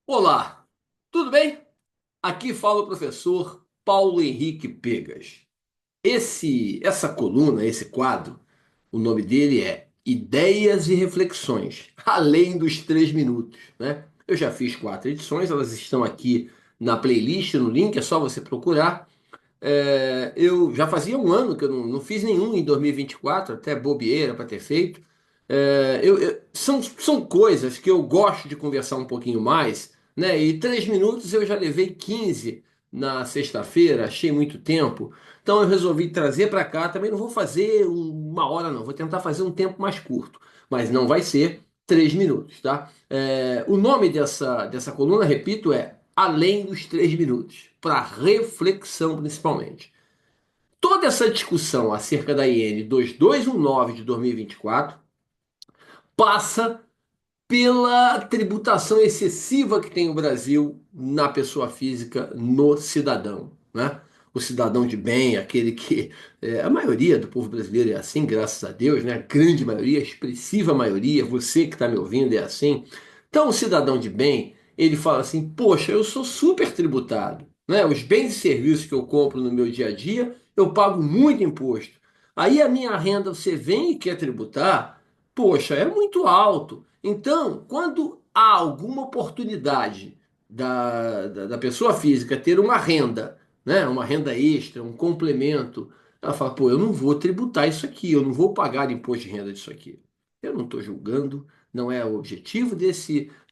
Olá, tudo bem? Aqui fala o professor Paulo Henrique Pegas. Essa coluna, esse quadro, o nome dele é Ideias e Reflexões, além dos 3 minutos, né? Eu já fiz 4 edições, elas estão aqui na playlist, no link, é só você procurar. Eu já fazia um ano que eu não fiz nenhum em 2024, até bobeira para ter feito. São coisas que eu gosto de conversar um pouquinho mais, né? E 3 minutos eu já levei 15 na sexta-feira, achei muito tempo. Então eu resolvi trazer para cá. Também não vou fazer uma hora, não. Vou tentar fazer um tempo mais curto, mas não vai ser 3 minutos, tá? O nome dessa coluna, repito, é Além dos 3 minutos, para reflexão principalmente. Toda essa discussão acerca da IN 2219 de 2024 passa pela tributação excessiva que tem o Brasil na pessoa física, no cidadão, né? O cidadão de bem, aquele que a maioria do povo brasileiro é assim, graças a Deus, né? A grande maioria, a expressiva maioria, você que está me ouvindo é assim. Então, o cidadão de bem, ele fala assim: poxa, eu sou super tributado, né? Os bens e serviços que eu compro no meu dia a dia, eu pago muito imposto. Aí a minha renda você vem e quer tributar, poxa, é muito alto. Então, quando há alguma oportunidade da pessoa física ter uma renda, né, uma renda extra, um complemento, ela fala, pô, eu não vou tributar isso aqui, eu não vou pagar imposto de renda disso aqui. Eu não estou julgando, não é o objetivo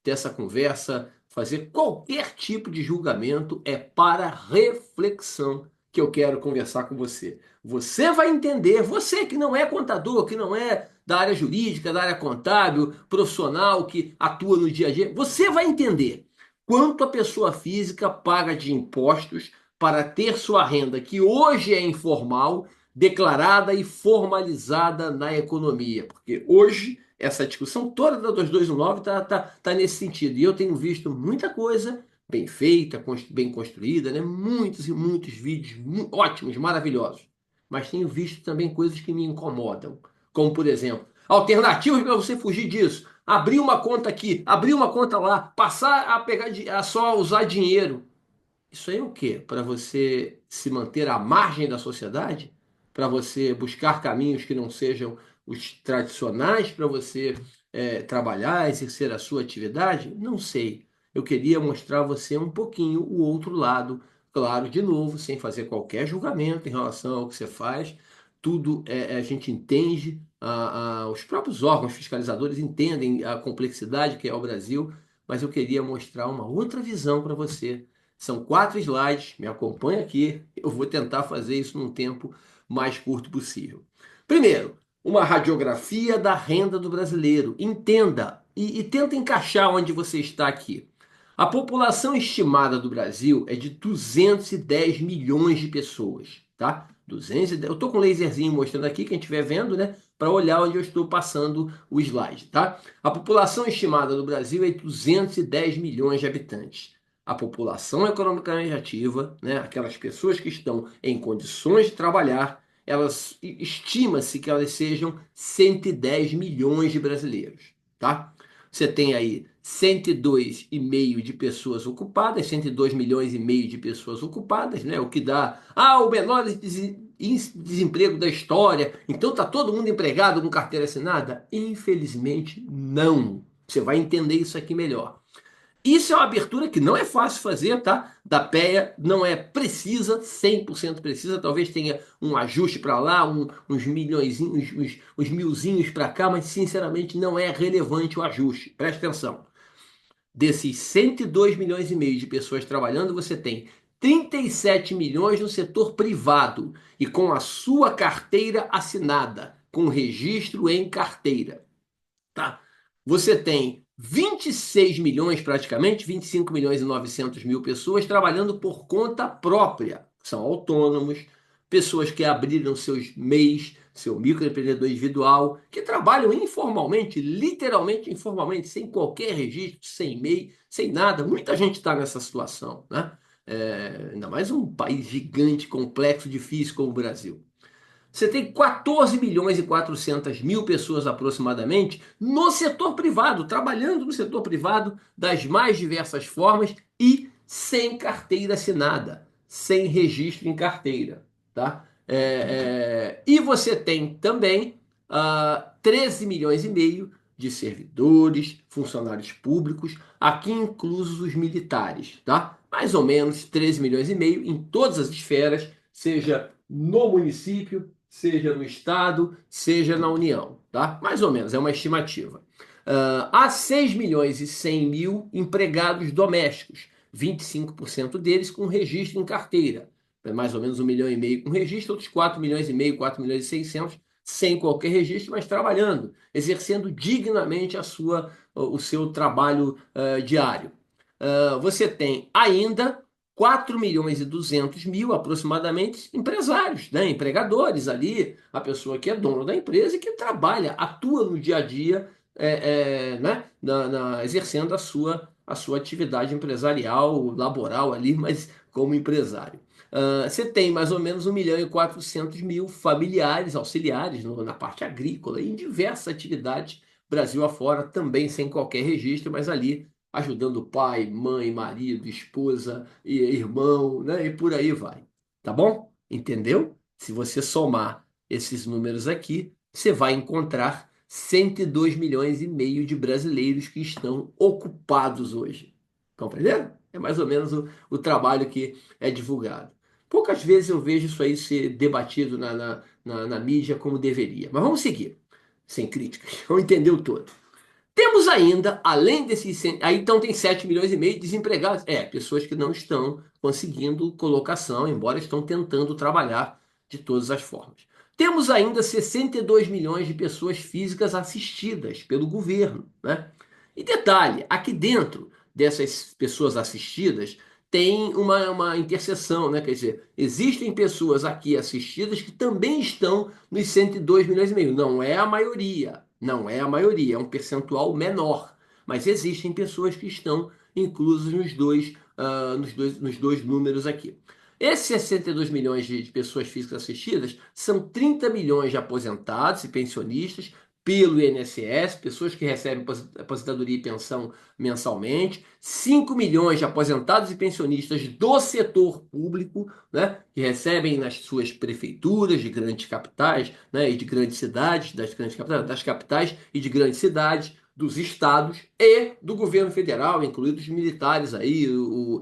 dessa conversa fazer qualquer tipo de julgamento, é para reflexão que eu quero conversar com você. Você vai entender, você que não é contador, que não é da área jurídica, da área contábil, profissional que atua no dia a dia, você vai entender quanto a pessoa física paga de impostos para ter sua renda, que hoje é informal, declarada e formalizada na economia. Porque hoje essa discussão toda da 2219 tá nesse sentido. E eu tenho visto muita coisa bem feita, bem construída, né? Muitos e muitos vídeos ótimos, maravilhosos. Mas tenho visto também coisas que me incomodam. Como, por exemplo, alternativas para você fugir disso. Abrir uma conta aqui, abrir uma conta lá, passar a pegar a só usar dinheiro. Isso aí é o quê? Para você se manter à margem da sociedade? Para você buscar caminhos que não sejam os tradicionais para você trabalhar, exercer a sua atividade? Não sei. Eu queria mostrar a você um pouquinho o outro lado. Claro, de novo, sem fazer qualquer julgamento em relação ao que você faz. Tudo a gente entende, os próprios órgãos fiscalizadores entendem a complexidade que é o Brasil, mas eu queria mostrar uma outra visão para você. São 4 slides, me acompanha aqui. Eu vou tentar fazer isso num tempo mais curto possível. Primeiro, uma radiografia da renda do brasileiro. Entenda e tenta encaixar onde você está aqui. A população estimada do Brasil é de 210 milhões de pessoas, tá? 210, eu estou com um laserzinho mostrando aqui, quem estiver vendo, né? Para olhar onde eu estou passando o slide, tá? A população estimada do Brasil é de 210 milhões de habitantes. A população economicamente ativa, né, aquelas pessoas que estão em condições de trabalhar, elas estima-se que elas sejam 110 milhões de brasileiros, tá? Você tem aí 102,5 de pessoas ocupadas, 102 milhões e meio de pessoas ocupadas, né? O que dá o menor índice de desemprego da história. Então tá todo mundo empregado com carteira assinada? Infelizmente não. Você vai entender isso aqui melhor. Isso é uma abertura que não é fácil fazer, tá? Da PEA, não é precisa, 100% precisa, talvez tenha um ajuste para lá, uns milhões, uns milzinhos para cá, mas sinceramente não é relevante o ajuste. Presta atenção. Desses 102 milhões e meio de pessoas trabalhando, você tem 37 milhões no setor privado e com a sua carteira assinada, com registro em carteira. Tá? Você tem 26 milhões, praticamente, 25 milhões e 900 mil pessoas trabalhando por conta própria. São autônomos, pessoas que abriram seus MEIs, seu microempreendedor individual, que trabalham informalmente, literalmente informalmente, sem qualquer registro, sem MEI, sem nada. Muita gente está nessa situação, né? Ainda mais um país gigante, complexo, difícil como o Brasil. Você tem 14 milhões e 400 mil pessoas aproximadamente no setor privado, trabalhando no setor privado das mais diversas formas e sem carteira assinada, sem registro em carteira, tá? E você tem também 13 milhões e meio de servidores, funcionários públicos, aqui inclusos os militares, tá? Mais ou menos 13 milhões e meio em todas as esferas, seja no município, seja no estado, seja na União, tá? Mais ou menos, é uma estimativa. Há 6 milhões e 100 mil empregados domésticos, 25% deles com registro em carteira. É mais ou menos 1,5 milhão com registro, outros 4 milhões e meio, 4 milhões e 600 sem qualquer registro, mas trabalhando, exercendo dignamente o seu trabalho diário. Você tem ainda 4 milhões e 200 mil, aproximadamente, empresários, né? Empregadores ali, a pessoa que é dono da empresa e que trabalha, atua no dia a dia, né? Exercendo a sua atividade empresarial, laboral ali, mas como empresário. Você tem mais ou menos 1 milhão e 400 mil familiares, auxiliares na parte agrícola e em diversas atividades, Brasil afora, também sem qualquer registro, mas ali ajudando pai, mãe, marido, esposa, irmão, né? E por aí vai. Tá bom? Entendeu? Se você somar esses números aqui, você vai encontrar 102 milhões e meio de brasileiros que estão ocupados hoje. Compreenderam? É mais ou menos o trabalho que é divulgado. Poucas vezes eu vejo isso aí ser debatido na mídia como deveria. Mas vamos seguir, sem críticas. Vamos entender o todo. Temos ainda, além desses. Aí então tem 7 milhões e meio de desempregados. Pessoas que não estão conseguindo colocação, embora estão tentando trabalhar de todas as formas. Temos ainda 62 milhões de pessoas físicas assistidas pelo governo, né? E detalhe, aqui dentro dessas pessoas assistidas tem uma interseção, né? Quer dizer, existem pessoas aqui assistidas que também estão nos 102 milhões e meio. Não é a maioria, não é a maioria, é um percentual menor. Mas existem pessoas que estão inclusas nos dois números aqui. Esses 62 milhões de pessoas físicas assistidas são 30 milhões de aposentados e pensionistas pelo INSS, pessoas que recebem aposentadoria e pensão mensalmente, 5 milhões de aposentados e pensionistas do setor público, né, que recebem nas suas prefeituras de grandes capitais, né, e de grandes cidades, das capitais e de grandes cidades, dos estados e do governo federal, incluídos os militares aí, o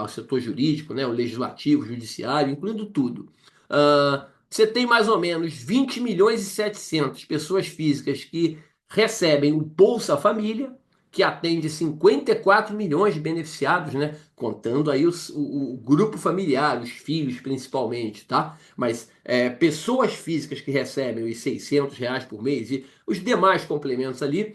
setor jurídico, né, o legislativo, o judiciário, incluindo tudo. Você tem mais ou menos 20 milhões e 700 pessoas físicas que recebem o Bolsa Família, que atende 54 milhões de beneficiados, né? Contando aí o grupo familiar, os filhos principalmente, tá? Mas pessoas físicas que recebem os R$ 600 por mês e os demais complementos ali,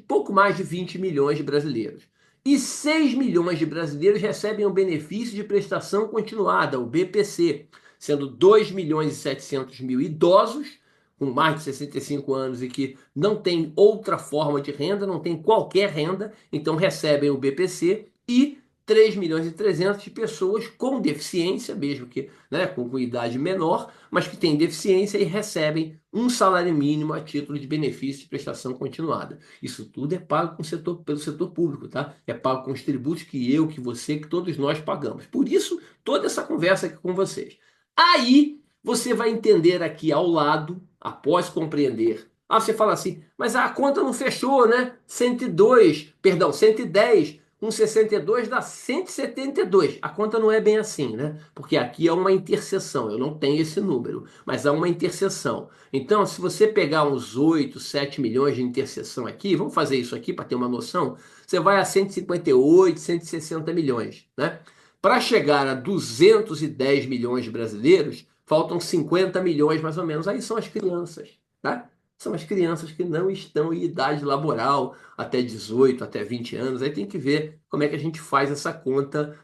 pouco mais de 20 milhões de brasileiros. E 6 milhões de brasileiros recebem o benefício de prestação continuada, o BPC, sendo 2 milhões e 700 mil idosos com mais de 65 anos e que não tem outra forma de renda, não tem qualquer renda, então recebem o BPC, e 3 milhões e 300 de pessoas com deficiência, mesmo que, né, com idade menor, mas que têm deficiência e recebem um salário mínimo a título de benefício de prestação continuada. Isso tudo é pago pelo setor público, tá? É pago com os tributos que eu, que você, que todos nós pagamos. Por isso, toda essa conversa aqui com vocês. Aí você vai entender aqui ao lado, após compreender. Você fala assim, mas a conta não fechou, né? 102, perdão, 110 com 62 dá 172. A conta não é bem assim, né? Porque aqui é uma interseção, eu não tenho esse número, mas há uma interseção. Então, se você pegar uns 8, 7 milhões de interseção aqui, vamos fazer isso aqui para ter uma noção, você vai a 158, 160 milhões, né? Para chegar a 210 milhões de brasileiros, faltam 50 milhões mais ou menos. Aí são as crianças, tá? São as crianças que não estão em idade laboral até 18, até 20 anos. Aí tem que ver como é que a gente faz essa conta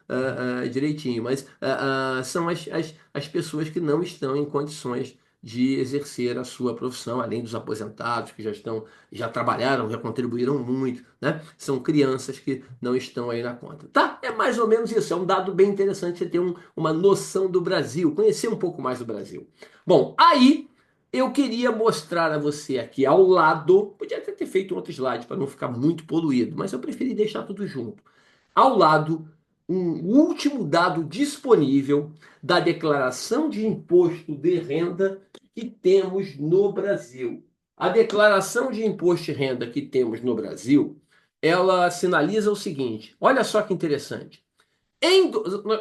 direitinho. Mas são as pessoas que não estão em condições de exercer a sua profissão, além dos aposentados que já trabalharam, já contribuíram muito, né? São crianças que não estão aí na conta. Tá? É mais ou menos isso. É um dado bem interessante você ter uma noção do Brasil, conhecer um pouco mais do Brasil. Bom, aí eu queria mostrar a você aqui ao lado, podia até ter feito um outro slide para não ficar muito poluído, mas eu preferi deixar tudo junto. Ao lado, um último dado disponível da declaração de imposto de renda que temos no Brasil. A declaração de imposto de renda que temos no Brasil, ela sinaliza o seguinte: olha só que interessante.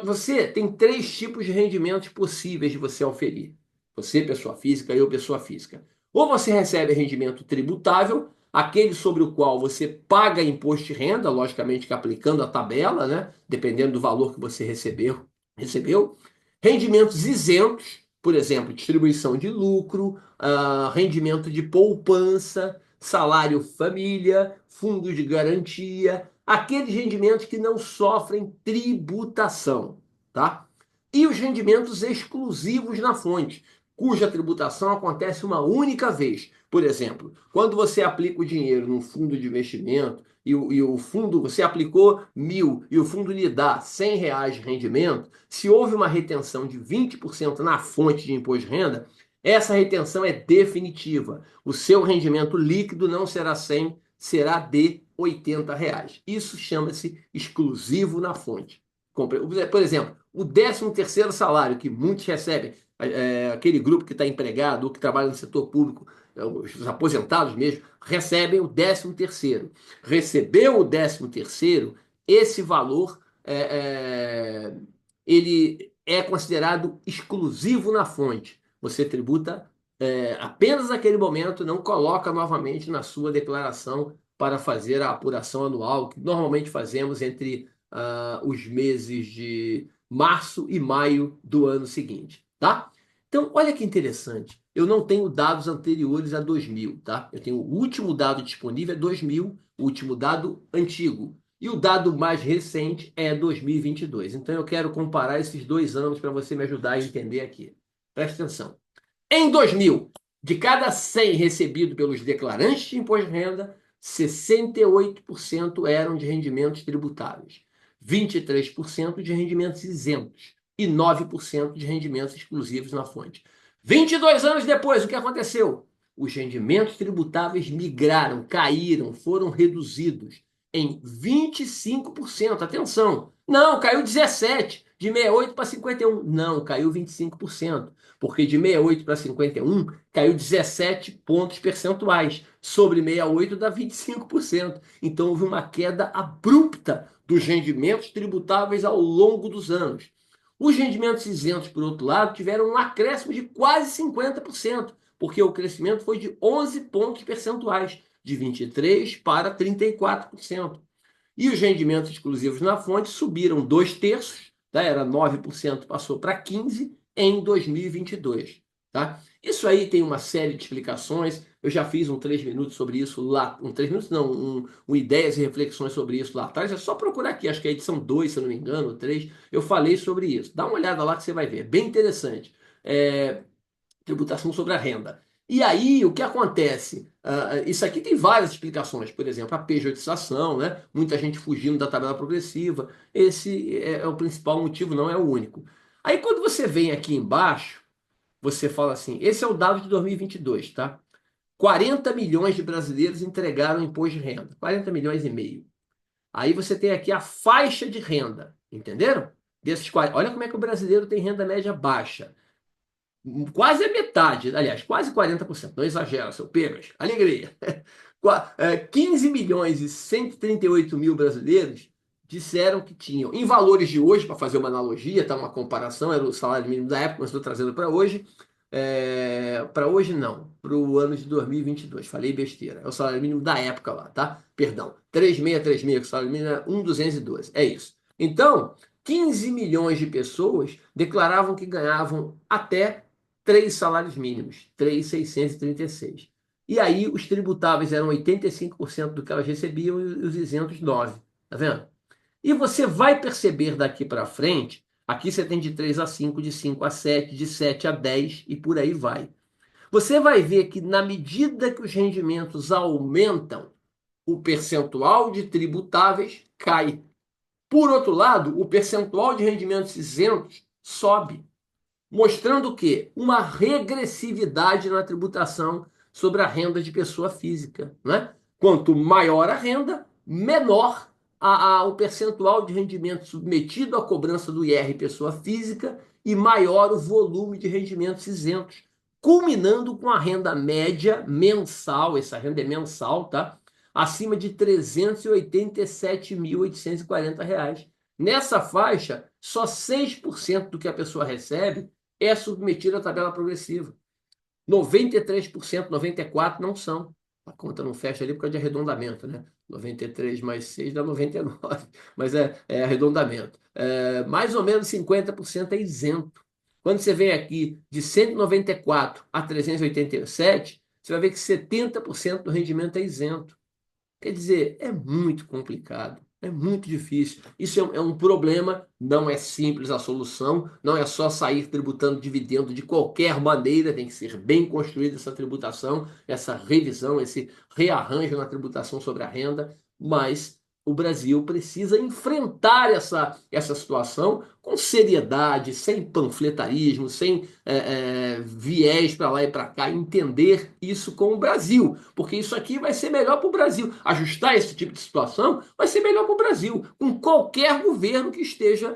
Você tem três tipos de rendimentos possíveis de você oferir. Você, pessoa física, eu, pessoa física. Ou você recebe rendimento tributável, aquele sobre o qual você paga imposto de renda, logicamente que aplicando a tabela, né? Dependendo do valor que você recebeu. Rendimentos isentos, por exemplo, distribuição de lucro, rendimento de poupança, salário família, fundo de garantia, aqueles rendimentos que não sofrem tributação, tá? E os rendimentos exclusivos na fonte, cuja tributação acontece uma única vez. Por exemplo, quando você aplica o dinheiro num fundo de investimento e o fundo, você aplicou 1.000 e o fundo lhe dá R$ 100 de rendimento, se houve uma retenção de 20% na fonte de imposto de renda, essa retenção é definitiva. O seu rendimento líquido não será 100, será de R$ 80. Isso chama-se exclusivo na fonte. Por exemplo, o 13º salário que muitos recebem, aquele grupo que está empregado ou que trabalha no setor público, os aposentados mesmo, recebem o 13º. Recebeu o 13º, esse valor ele é considerado exclusivo na fonte. Você tributa apenas naquele momento, não coloca novamente na sua declaração para fazer a apuração anual, que normalmente fazemos entre os meses de março e maio do ano seguinte, tá? Então, olha que interessante. Eu não tenho dados anteriores a 2000, tá? Eu tenho o último dado disponível é 2000, o último dado antigo. E o dado mais recente é 2022. Então, eu quero comparar esses 2 anos para você me ajudar a entender aqui. Presta atenção. Em 2000, de cada 100 recebido pelos declarantes de imposto de renda, 68% eram de rendimentos tributáveis, 23% de rendimentos isentos e 9% de rendimentos exclusivos na fonte. 22 anos depois, o que aconteceu? Os rendimentos tributáveis migraram, caíram, foram reduzidos em 25%. Atenção! Não, caiu 17%, de 68 para 51%. Não, caiu 25%, porque de 68 para 51 caiu 17 pontos percentuais. Sobre 68 dá 25%. Então houve uma queda abrupta dos rendimentos tributáveis ao longo dos anos. Os rendimentos isentos, por outro lado, tiveram um acréscimo de quase 50%, porque o crescimento foi de 11 pontos percentuais, de 23% para 34%. E os rendimentos exclusivos na fonte subiram 2/3, tá? Era 9%, passou para 15% em 2022. Tá? Isso aí tem uma série de explicações. Eu já fiz um 3 minutos sobre isso lá. 3 minutos não, ideias e reflexões sobre isso lá atrás. É só procurar aqui, acho que é a edição 2, se eu não me engano, 3. Eu falei sobre isso. Dá uma olhada lá que você vai ver. É bem interessante. Tributação sobre a renda. E aí, o que acontece? Isso aqui tem várias explicações. Por exemplo, a pejotização, né? Muita gente fugindo da tabela progressiva. Esse é o principal motivo, não é o único. Aí, quando você vem aqui embaixo, você fala assim, esse é o dado de 2022, tá? 40 milhões de brasileiros entregaram imposto de renda. 40 milhões e meio. Aí você tem aqui a faixa de renda, entenderam? Olha como é que o brasileiro tem renda média baixa. Quase a metade, aliás, quase 40%, não exagera, seu Pegas, alegria. 15 milhões e 138 mil brasileiros disseram que tinham, em valores de hoje, para fazer uma analogia, tá, uma comparação, era o salário mínimo da época, mas estou trazendo para hoje não, para o ano de 2022, falei besteira, é o salário mínimo da época lá, tá? Perdão, 3.636, que o salário mínimo é 1.212, é isso. Então, 15 milhões de pessoas declaravam que ganhavam até 3 salários mínimos, 3.636. E aí os tributáveis eram 85% do que elas recebiam e os isentos 9%. Tá vendo? E você vai perceber daqui para frente, aqui você tem de 3 a 5, de 5 a 7, de 7 a 10 e por aí vai. Você vai ver que na medida que os rendimentos aumentam, o percentual de tributáveis cai. Por outro lado, o percentual de rendimentos isentos sobe, mostrando o quê? Uma regressividade na tributação sobre a renda de pessoa física, né? Quanto maior a renda, menor o percentual de rendimento submetido à cobrança do IR pessoa física e maior o volume de rendimentos isentos, culminando com a renda média mensal, essa renda é mensal, tá? Acima de R$ 387.840. Nessa faixa, só 6% do que a pessoa recebe é submetido à tabela progressiva. 93%, 94% não são. A conta não fecha ali por causa de arredondamento, né? 93 mais 6 dá 99, mas é arredondamento. Mais ou menos 50% é isento. Quando você vem aqui de 194 a 387, você vai ver que 70% do rendimento é isento. Quer dizer, é muito complicado, é muito difícil. Isso é um problema, não é simples a solução, não é só sair tributando dividendo de qualquer maneira, tem que ser bem construída essa tributação, essa revisão, esse rearranjo na tributação sobre a renda, mas o Brasil precisa enfrentar essa situação com seriedade, sem panfletarismo, sem viés para lá e para cá, entender isso com o Brasil, porque isso aqui vai ser melhor para o Brasil. Ajustar esse tipo de situação vai ser melhor para o Brasil, com qualquer governo que esteja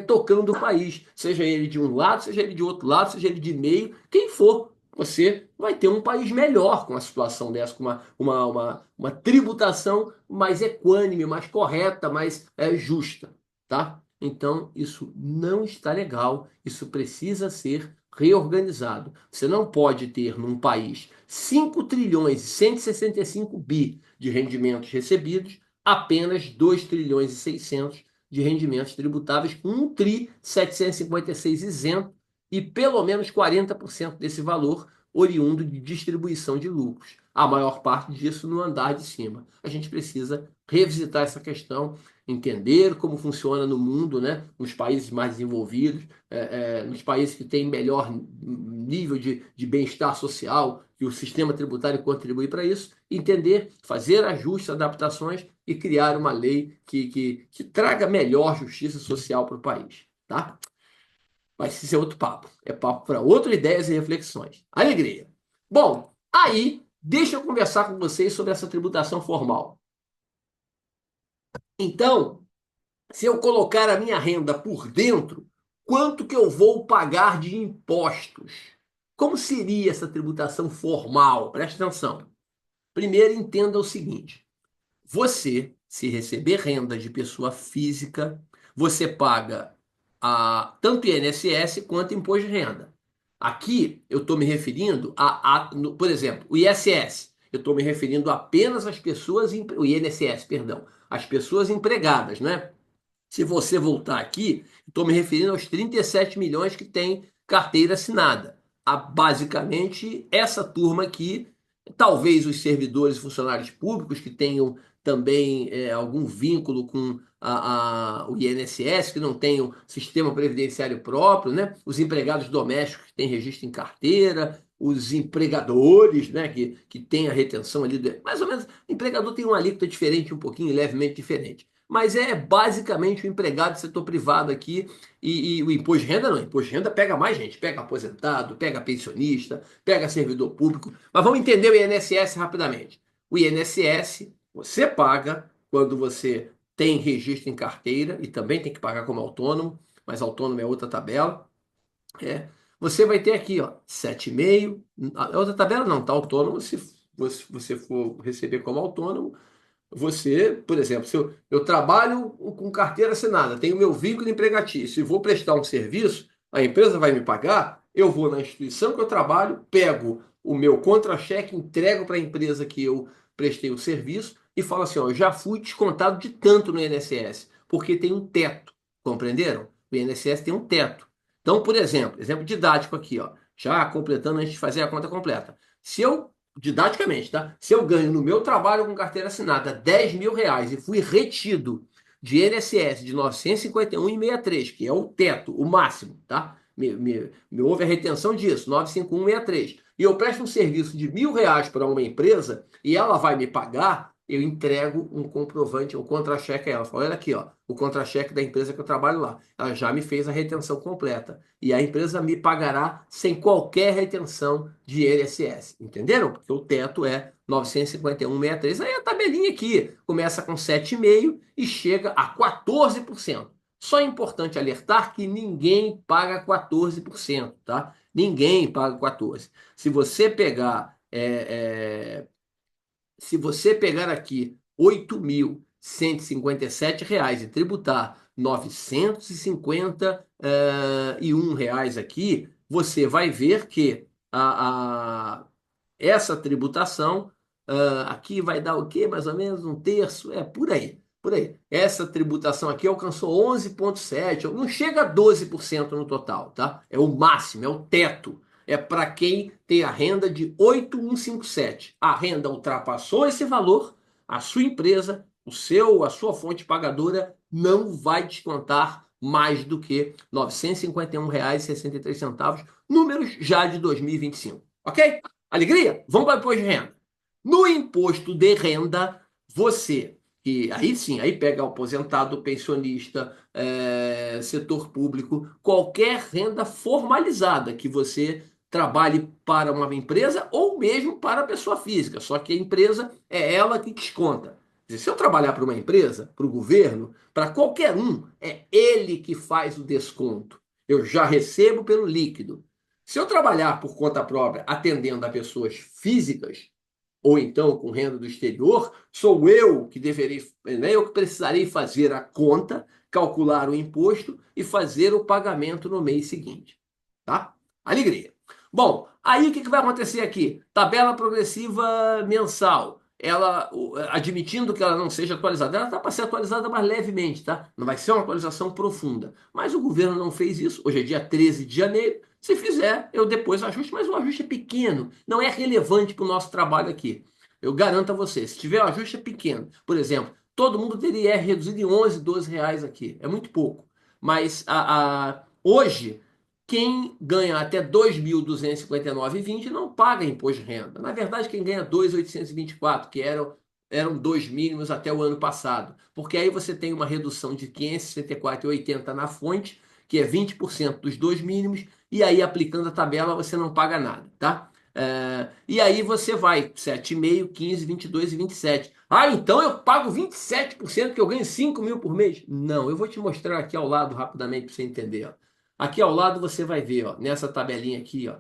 tocando o país, seja ele de um lado, seja ele de outro lado, seja ele de meio, quem for. Você vai ter um país melhor com uma situação dessa, com uma tributação mais equânime, mais correta, mais justa, tá? Então, isso não está legal, isso precisa ser reorganizado. Você não pode ter num país 5 trilhões e 165 bi de rendimentos recebidos, apenas 2 trilhões e 600 de rendimentos tributáveis, com 1 tri 756 isento e pelo menos 40% desse valor oriundo de distribuição de lucros. A maior parte disso no andar de cima. A gente precisa revisitar essa questão, entender como funciona no mundo, né? Nos países mais desenvolvidos, nos países que têm melhor nível de bem-estar social, que o sistema tributário contribui para isso, entender, fazer ajustes, adaptações e criar uma lei que traga melhor justiça social para o país, tá? Mas isso é outro papo. É papo para outras ideias e reflexões. Alegria. Bom, aí, deixa eu conversar com vocês sobre essa tributação formal. Então, se eu colocar a minha renda por dentro, quanto que eu vou pagar de impostos? Como seria essa tributação formal? Presta atenção. Primeiro, entenda o seguinte: você, se receber renda de pessoa física, você paga tanto INSS quanto imposto de renda. Aqui eu estou me referindo por exemplo, o ISS. Eu estou me referindo apenas às pessoas, o INSS, perdão, às pessoas empregadas, né? Se você voltar aqui, estou me referindo aos 37 milhões que tem carteira assinada. Basicamente, essa turma aqui, talvez os servidores e funcionários públicos que tenham também algum vínculo com o INSS, que não tenham sistema previdenciário próprio, né? Os empregados domésticos que têm registro em carteira, os empregadores, né, que têm a retenção ali, mais ou menos, o empregador tem uma alíquota diferente, um pouquinho levemente diferente, mas é basicamente o empregado do setor privado aqui e o imposto de renda não. O imposto de renda pega mais gente, pega aposentado, pega pensionista, pega servidor público. Mas vamos entender o INSS rapidamente. O INSS você paga quando você tem registro em carteira e também tem que pagar como autônomo, mas autônomo é outra tabela. Você vai ter aqui, ó, 7,5. A outra tabela não, tá autônomo. Se você for receber como autônomo, você, por exemplo, se eu trabalho com carteira assinada, tenho meu vínculo empregatício e vou prestar um serviço, a empresa vai me pagar, eu vou na instituição que eu trabalho, pego o meu contra-cheque, entrego para a empresa que eu prestei o serviço e falo assim, ó, eu já fui descontado de tanto no INSS, porque tem um teto, compreenderam? O INSS tem um teto. Então, por exemplo didático aqui, ó, já completando antes de fazer a conta completa. Se eu didaticamente, tá? Se eu ganho no meu trabalho com carteira assinada R$ 10.000 e fui retido de INSS de 951,63, que é o teto, o máximo, tá? Houve a retenção disso, 951,63. e eu presto um serviço de R$ 1.000 para uma empresa e ela vai me pagar, eu entrego um comprovante, um contra-cheque a ela. Falo, olha aqui, ó, o contra-cheque da empresa que eu trabalho lá. Ela já me fez a retenção completa. E a empresa me pagará sem qualquer retenção de INSS. Entenderam? Porque o teto é 951,63. Aí a tabelinha aqui começa com 7,5 e chega a 14%. Só é importante alertar que ninguém paga 14%, tá? Ninguém paga 14%. Se você pegar se você pegar aqui R$ 8.157 e tributar R$ 951 aqui, você vai ver que essa tributação aqui vai dar o quê? Mais ou menos um terço? É por aí. Por aí. Essa tributação aqui alcançou 11,7%, não chega a 12% no total, tá? É o máximo, é o teto. É para quem tem a renda de 8.157. A renda ultrapassou esse valor, a sua empresa, a sua fonte pagadora não vai descontar mais do que R$ 951,63, números já de 2025. Ok? Alegria? Vamos para o imposto de renda. No imposto de renda, você, que aí sim, aí pega o aposentado, pensionista, setor público, qualquer renda formalizada que você trabalhe para uma empresa ou mesmo para a pessoa física, só que a empresa é ela que desconta. Se eu trabalhar para uma empresa, para o governo, para qualquer um, é ele que faz o desconto. Eu já recebo pelo líquido. Se eu trabalhar por conta própria, atendendo a pessoas físicas, ou então com renda do exterior, sou eu que deveria, né, eu que precisarei fazer a conta, calcular o imposto e fazer o pagamento no mês seguinte. Tá? Alegria. Bom, aí o que vai acontecer aqui? Tabela progressiva mensal. Ela, admitindo que ela não seja atualizada, ela está para ser atualizada mais levemente, tá? Não vai ser uma atualização profunda. Mas o governo não fez isso. Hoje é dia 13 de janeiro. Se fizer, eu depois ajuste, mas o ajuste é pequeno, não é relevante para o nosso trabalho aqui. Eu garanto a você, se tiver um ajuste pequeno, por exemplo, todo mundo teria IR reduzido em 11, R$ 12 aqui. É muito pouco. Mas hoje, quem ganha até 2.259,20 não paga imposto de renda. Na verdade, quem ganha 2.824, que eram dois mínimos até o ano passado. Porque aí você tem uma redução de 564,80 na fonte, que é 20% dos dois mínimos, e aí aplicando a tabela você não paga nada, tá? E aí você vai 7,5, 15, 22 e 27. Ah, então eu pago 27% que eu ganho 5 mil por mês? Não, eu vou te mostrar aqui ao lado rapidamente para você entender. Ó. Aqui ao lado você vai ver, ó, nessa tabelinha aqui, ó,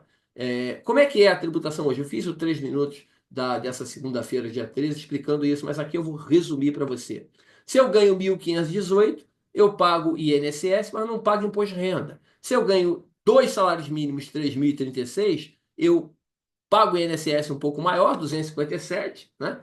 como é que é a tributação hoje. Eu fiz o 3 minutos dessa segunda-feira, dia 13, explicando isso, mas aqui eu vou resumir para você. Se eu ganho 1.518, eu pago INSS, mas não pago imposto de renda. Se eu ganho dois salários mínimos, 3.036, eu pago o INSS um pouco maior, 257, né?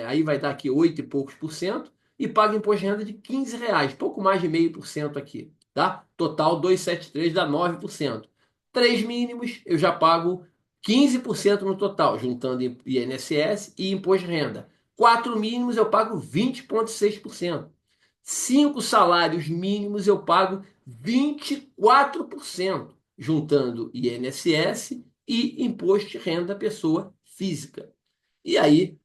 Aí vai dar aqui 8 e poucos por cento, e pago imposto de renda de R$ 15, pouco mais de 0,5% aqui, tá? Total 273 dá 9%. Três mínimos, eu já pago 15% no total, juntando INSS e imposto de renda. Quatro mínimos, eu pago 20,6%. Cinco salários mínimos, eu pago 24%, juntando INSS e imposto de renda pessoa física. E aí,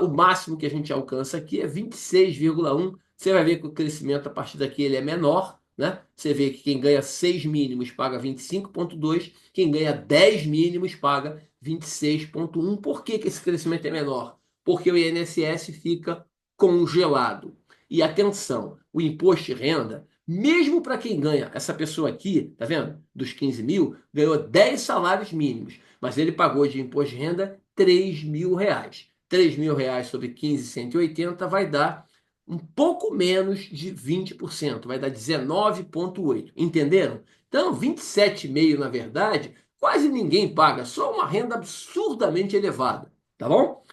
o máximo que a gente alcança aqui é 26,1. Você vai ver que o crescimento a partir daqui ele é menor, né? Você vê que quem ganha 6 mínimos paga 25,2, quem ganha 10 mínimos paga 26,1. Por que que esse crescimento é menor? Porque o INSS fica congelado. E atenção, o imposto de renda, mesmo para quem ganha, essa pessoa aqui, tá vendo? Dos 15 mil, ganhou 10 salários mínimos, mas ele pagou de imposto de renda R$ 3.000. R$ 3.000 sobre 15.180 vai dar um pouco menos de 20%, vai dar 19,8%. Entenderam? Então, 27,5% na verdade, quase ninguém paga, só uma renda absurdamente elevada, tá bom?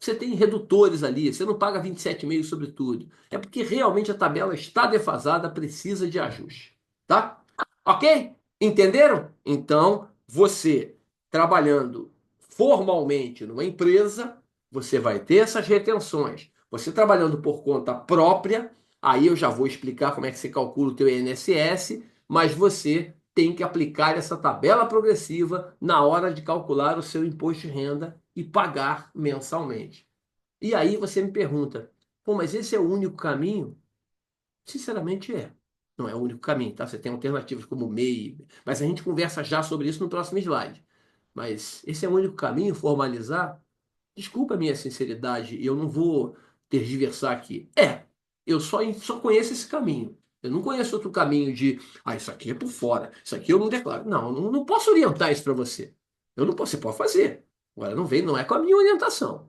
Você tem redutores ali, você não paga 27,5% sobre tudo. É porque realmente a tabela está defasada, precisa de ajuste, tá? Ok? Entenderam? Então, você trabalhando formalmente numa empresa, você vai ter essas retenções. Você trabalhando por conta própria, aí eu já vou explicar como é que você calcula o teu INSS, mas você tem que aplicar essa tabela progressiva na hora de calcular o seu imposto de renda e pagar mensalmente. E aí você me pergunta, pô, mas esse é o único caminho? Sinceramente é. Não é o único caminho, tá? Você tem alternativas como o MEI, mas a gente conversa já sobre isso no próximo slide. Mas esse é o único caminho, formalizar? Desculpa a minha sinceridade, eu não vou tergiversar aqui. Eu só conheço esse caminho. Eu não conheço outro caminho de, isso aqui é por fora, isso aqui eu não declaro. Não, não posso orientar isso para você. Eu não posso, você pode fazer. Agora não vem, não é com a minha orientação.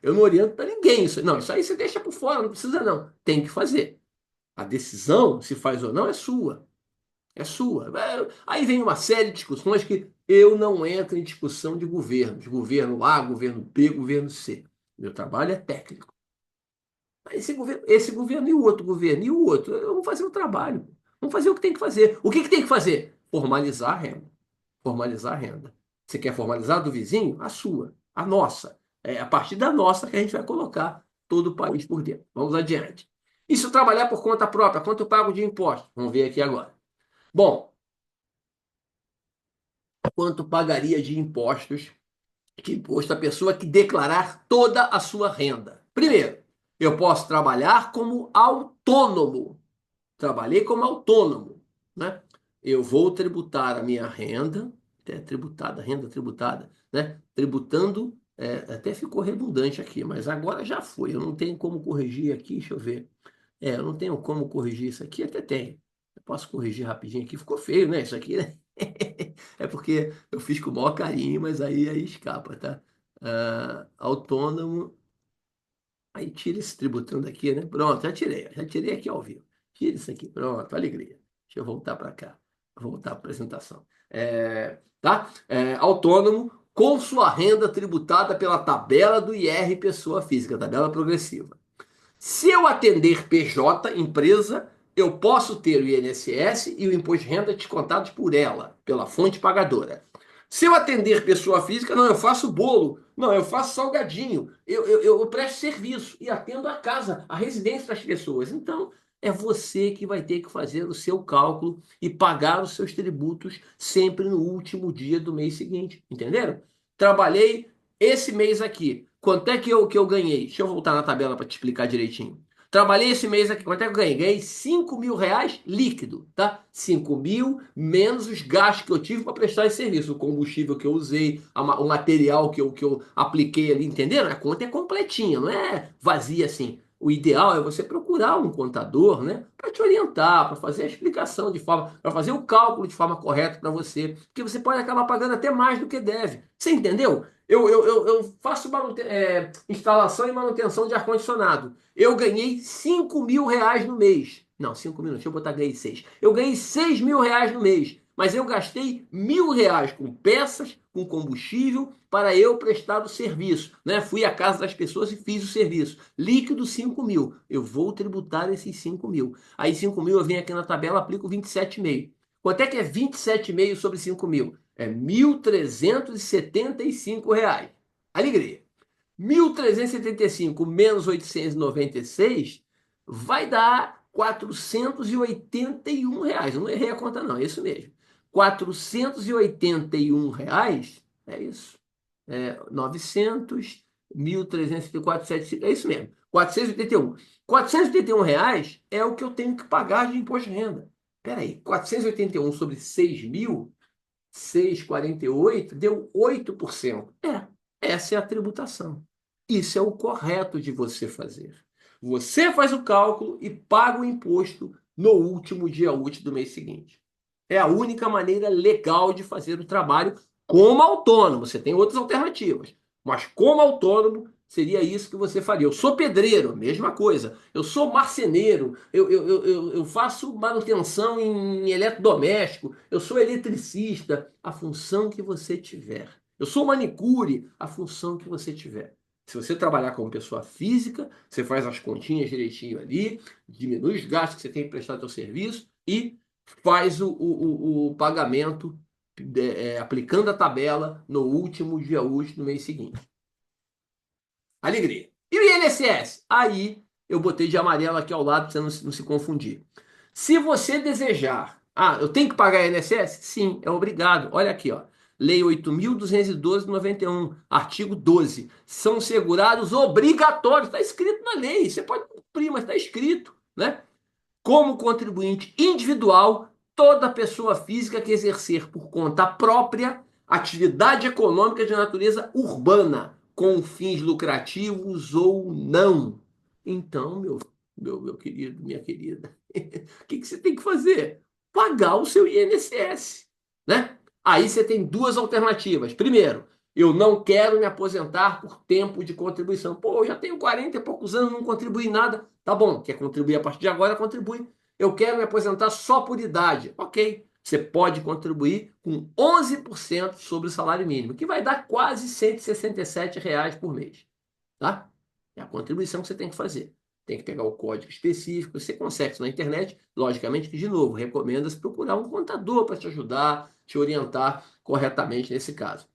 Eu não oriento para ninguém isso. Não, isso aí você deixa por fora, não precisa não. Tem que fazer. A decisão, se faz ou não, é sua. É sua. Aí vem uma série de discussões que eu não entro em discussão de governos. Governo A, governo B, governo C. Meu trabalho é técnico. Esse governo e o outro governo e o outro. Vamos fazer o trabalho. Vamos fazer o que tem que fazer. O que tem que fazer? Formalizar a renda. Formalizar a renda. Você quer formalizar a do vizinho? A sua. A nossa. É a partir da nossa que a gente vai colocar todo o país por dentro. Vamos adiante. E se eu trabalhar por conta própria, quanto eu pago de imposto? Vamos ver aqui agora. Bom, quanto pagaria de impostos, de imposto a pessoa que declarar toda a sua renda? Primeiro, eu posso trabalhar como autônomo. Trabalhei como autônomo, né? Eu vou tributar a minha renda, até tributada, renda tributada, né? Tributando, até ficou redundante aqui, mas agora já foi. Eu não tenho como corrigir aqui, deixa eu ver. Eu não tenho como corrigir isso aqui, até tenho. Eu posso corrigir rapidinho aqui, ficou feio, né? Isso aqui, né? É porque eu fiz com o maior carinho, mas aí escapa, tá? Autônomo. Aí tira esse tributando aqui, né? Pronto, já tirei aqui ao vivo. Tira isso aqui, pronto, alegria. Deixa eu voltar para cá, voltar à apresentação. Tá? Autônomo com sua renda tributada pela tabela do IR pessoa física, tabela progressiva. Se eu atender PJ, empresa, eu posso ter o INSS e o imposto de renda descontados por ela, pela fonte pagadora. Se eu atender pessoa física, não, eu faço bolo, não, eu faço salgadinho, eu presto serviço e atendo a casa, a residência das pessoas. Então, é você que vai ter que fazer o seu cálculo e pagar os seus tributos sempre no último dia do mês seguinte. Entenderam? Trabalhei esse mês aqui. Quanto é que eu ganhei? Deixa eu voltar na tabela para te explicar direitinho. Trabalhei esse mês aqui. Quanto é que eu ganhei? Ganhei 5 mil reais líquido, tá? 5 mil menos os gastos que eu tive para prestar esse serviço. O combustível que eu usei, o material que eu apliquei ali, entenderam? A conta é completinha, não é vazia assim. O ideal é você procurar um contador, né, para te orientar, para fazer a explicação de forma, para fazer o cálculo de forma correta para você, porque você pode acabar pagando até mais do que deve. Você entendeu? Eu faço instalação e manutenção de ar-condicionado. Eu ganhei 5 mil reais no mês. Não, 5 mil, deixa eu botar ganhei 6. Eu ganhei 6 mil reais no mês. Mas eu gastei 1.000 reais com peças, com combustível, para eu prestar o serviço. Né? Fui à casa das pessoas e fiz o serviço. Líquido 5 mil. Eu vou tributar esses 5 mil. Aí 5 mil eu venho aqui na tabela, aplico 27,5. Quanto é que é 27,5 sobre 5 mil? É 1.375 reais. Alegria. 1.375 menos 896 vai dar 481 reais. Eu não errei a conta, não, é isso mesmo. 481 reais, é isso. 900, 1.374, 700, é isso mesmo. 481. 481 reais é o que eu tenho que pagar de imposto de renda. Peraí, 481 sobre 6 mil, 6,48 deu 8%. Essa é a tributação. Isso é o correto de você fazer. Você faz o cálculo e paga o imposto no último dia útil do mês seguinte. É a única maneira legal de fazer o trabalho como autônomo. Você tem outras alternativas, mas como autônomo seria isso que você faria. Eu sou pedreiro, mesma coisa. Eu sou marceneiro, eu faço manutenção em eletrodoméstico, eu sou eletricista, a função que você tiver. Eu sou manicure, a função que você tiver. Se você trabalhar como pessoa física, você faz as continhas direitinho ali, diminui os gastos que você tem que prestar seu serviço e faz o pagamento aplicando a tabela no último dia útil do mês seguinte. Alegria. E o INSS? Aí eu botei de amarelo aqui ao lado para você não se confundir. Se você desejar Ah, eu tenho que pagar INSS? Sim, é obrigado. Olha aqui, ó. Lei 8.212/91, artigo 12. São segurados obrigatórios. Está escrito na lei. Você pode cumprir, mas está escrito, né? Como contribuinte individual, toda pessoa física que exercer por conta própria atividade econômica de natureza urbana, com fins lucrativos ou não. Então, meu querido, minha querida, o que você tem que fazer? Pagar o seu INSS, né? Aí você tem duas alternativas. Primeiro, eu não quero me aposentar por tempo de contribuição. Pô, eu já tenho 40 e poucos anos, não contribuí nada. Tá bom, quer contribuir a partir de agora, contribui. Eu quero me aposentar só por idade. Ok, você pode contribuir com 11% sobre o salário mínimo, que vai dar quase R$ 167 por mês. Tá? É a contribuição que você tem que fazer. Tem que pegar o código específico, você consegue isso na internet. Logicamente que, de novo, recomenda-se procurar um contador para te ajudar, te orientar corretamente nesse caso.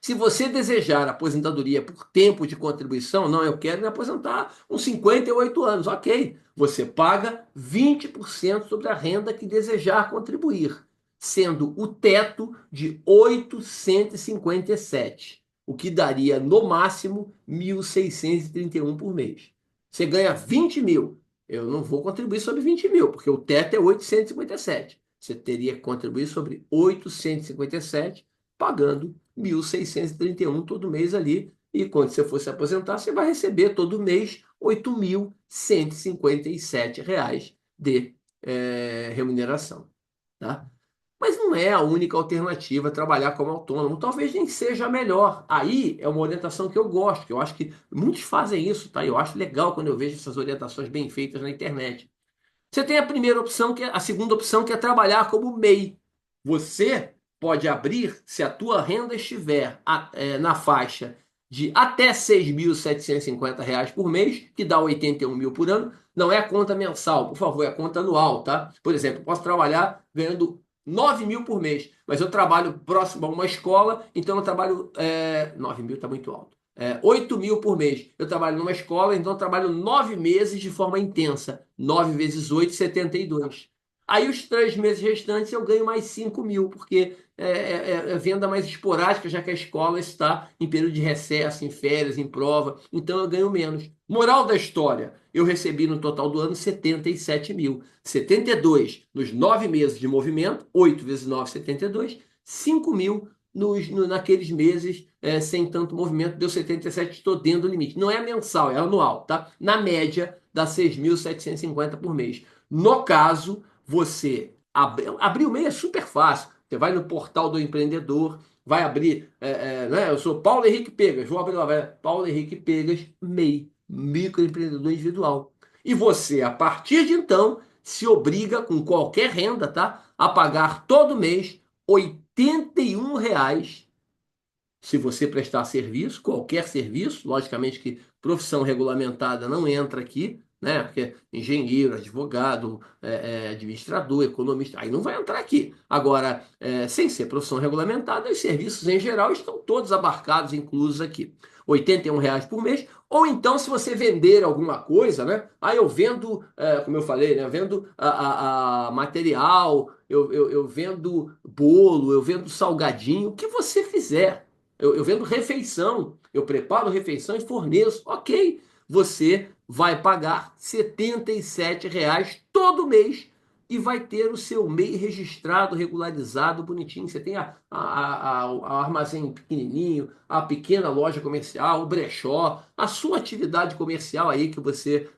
Se você desejar aposentadoria por tempo de contribuição, não, eu quero me aposentar com 58 anos, ok. Você paga 20% sobre a renda que desejar contribuir, sendo o teto de 857, o que daria no máximo 1.631 por mês. Você ganha 20 mil. Eu não vou contribuir sobre 20 mil, porque o teto é 857. Você teria que contribuir sobre 857, pagando 1.631 todo mês ali. E quando você for se aposentar, você vai receber todo mês R$ 8.157 de remuneração. Tá? Mas não é a única alternativa trabalhar como autônomo. Talvez nem seja a melhor. Aí é uma orientação que eu gosto, que eu acho que muitos fazem isso, tá? Eu acho legal quando eu vejo essas orientações bem feitas na internet. Você tem a primeira opção, que é a segunda opção, que é trabalhar como MEI. Você pode abrir, se a tua renda estiver na faixa de até R$ 6.750 por mês, que dá 81 mil por ano. Não é a conta mensal, por favor, é a conta anual, tá? Por exemplo, eu posso trabalhar ganhando 9 mil por mês, mas eu trabalho próximo a uma escola, então eu trabalho. 9 mil está muito alto. 8 mil por mês. Eu trabalho numa escola, então eu trabalho 9 meses de forma intensa. 9 vezes 8, 72. Aí os 3 meses restantes eu ganho mais 5 mil, porque é venda mais esporádica, já que a escola está em período de recesso, em férias, em prova, então eu ganho menos. Moral da história, eu recebi no total do ano 77 mil. 72 nos 9 meses de movimento, 8 vezes 9, 72. 5 mil naqueles meses sem tanto movimento, deu 77, estou dentro do limite. Não é mensal, é anual, tá? Na média, dá 6.750 por mês. No caso, você abrir o MEI é super fácil. Você vai no portal do empreendedor, vai abrir, né? Eu sou Paulo Henrique Pegas, vou abrir lá, Paulo Henrique Pegas, MEI, microempreendedor individual. E você, a partir de então, se obriga, com qualquer renda, tá? A pagar todo mês R$ 81 se você prestar serviço, qualquer serviço, logicamente que profissão regulamentada não entra aqui, né? Porque engenheiro, advogado, administrador, economista, aí não vai entrar aqui. Agora, sem ser profissão regulamentada, os serviços em geral estão todos abarcados, inclusos aqui. R$ 81 por mês, ou então se você vender alguma coisa, né? Aí eu vendo, como eu falei, né? Eu vendo a material, eu vendo bolo, eu vendo salgadinho, o que você fizer. Eu vendo refeição, eu preparo refeição e forneço. Ok, você vai pagar R$ 77 todo mês e vai ter o seu MEI registrado, regularizado, bonitinho. Você tem o armazém pequenininho, a pequena loja comercial, o brechó, a sua atividade comercial aí que você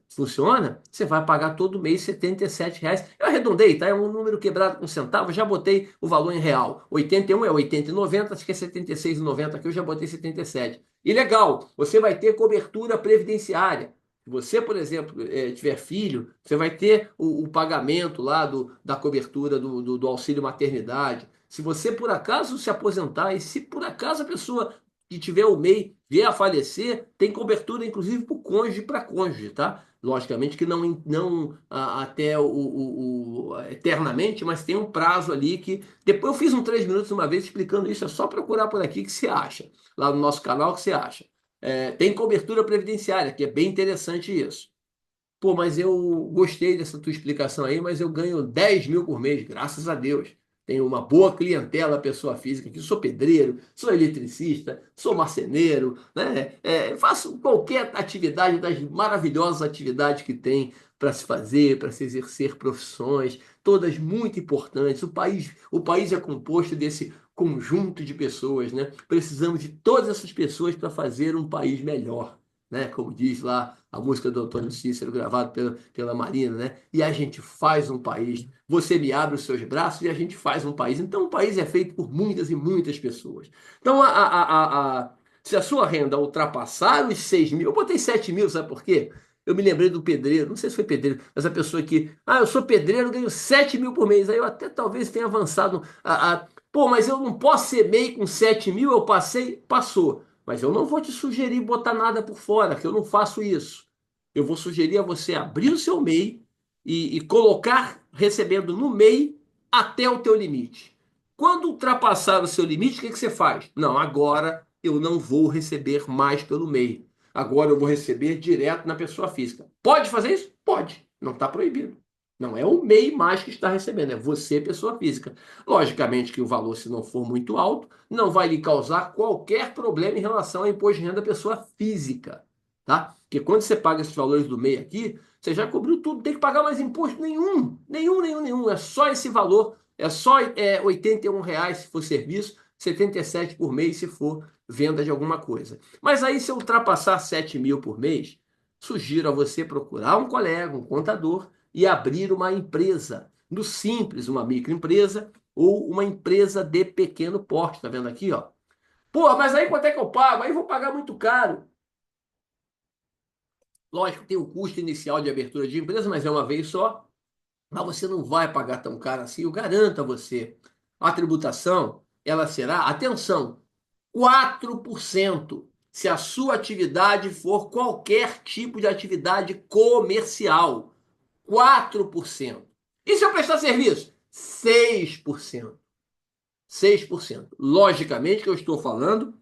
funciona, você vai pagar todo mês R$ 77. Eu arredondei, tá? É um número quebrado com centavos, já botei o valor em real. 81 é 80,90, acho que é 76,90 aqui, eu já botei 77. E legal, você vai ter cobertura previdenciária. Se você, por exemplo, tiver filho, você vai ter o pagamento lá da cobertura do auxílio maternidade. Se você, por acaso, se aposentar e se por acaso a pessoa que tiver o MEI vier a falecer, tem cobertura, inclusive, para o cônjuge para cônjuge, tá? Logicamente que não até eternamente, mas tem um prazo ali que. Depois eu fiz um 3 minutos uma vez explicando isso, é só procurar por aqui que você acha. Lá no nosso canal que você acha. Tem cobertura previdenciária, que é bem interessante isso. Pô, mas eu gostei dessa tua explicação aí, mas eu ganho 10 mil por mês, graças a Deus. Tenho uma boa clientela, pessoa física, que sou pedreiro, sou eletricista, sou marceneiro, né? Faço qualquer atividade das maravilhosas atividades que tem para se fazer, para se exercer profissões, todas muito importantes. O país é composto desse conjunto de pessoas, né? Precisamos de todas essas pessoas para fazer um país melhor, né? Como diz lá a música do Antônio Cícero, gravada pela Marina, né? E a gente faz um país. Você me abre os seus braços e a gente faz um país. Então, o país é feito por muitas e muitas pessoas. Então, se a sua renda ultrapassar os 6 mil, eu botei 7 mil, sabe por quê? Eu me lembrei do pedreiro, não sei se foi pedreiro, mas a pessoa que, eu sou pedreiro, ganho 7 mil por mês. Aí eu até talvez tenha avançado. Pô, mas eu não posso ser MEI com 7 mil, eu passei, passou. Mas eu não vou te sugerir botar nada por fora, que eu não faço isso. Eu vou sugerir a você abrir o seu MEI e colocar recebendo no MEI até o teu limite. Quando ultrapassar o seu limite, o que você faz? Não, agora eu não vou receber mais pelo MEI. Agora eu vou receber direto na pessoa física. Pode fazer isso? Pode. Não está proibido. Não é o MEI mais que está recebendo, é você, pessoa física. Logicamente que o valor, se não for muito alto, não vai lhe causar qualquer problema em relação ao imposto de renda da pessoa física, tá? Porque quando você paga esses valores do MEI aqui, você já cobriu tudo, não tem que pagar mais imposto nenhum, nenhum, nenhum, nenhum. É só esse valor, é só R$ 81 se for serviço, 77 por mês se for venda de alguma coisa. Mas aí, se eu ultrapassar 7 mil por mês, sugiro a você procurar um colega, um contador e abrir uma empresa. No Simples, uma microempresa ou uma empresa de pequeno porte. Tá vendo aqui, ó? Pô, mas aí quanto é que eu pago? Aí eu vou pagar muito caro. Lógico, tem o custo inicial de abertura de empresa, mas é uma vez só. Mas você não vai pagar tão caro assim, eu garanto a você. A tributação, ela será, atenção, 4% se a sua atividade for qualquer tipo de atividade comercial. 4%. E se eu prestar serviço? 6%. 6%. Logicamente que eu estou falando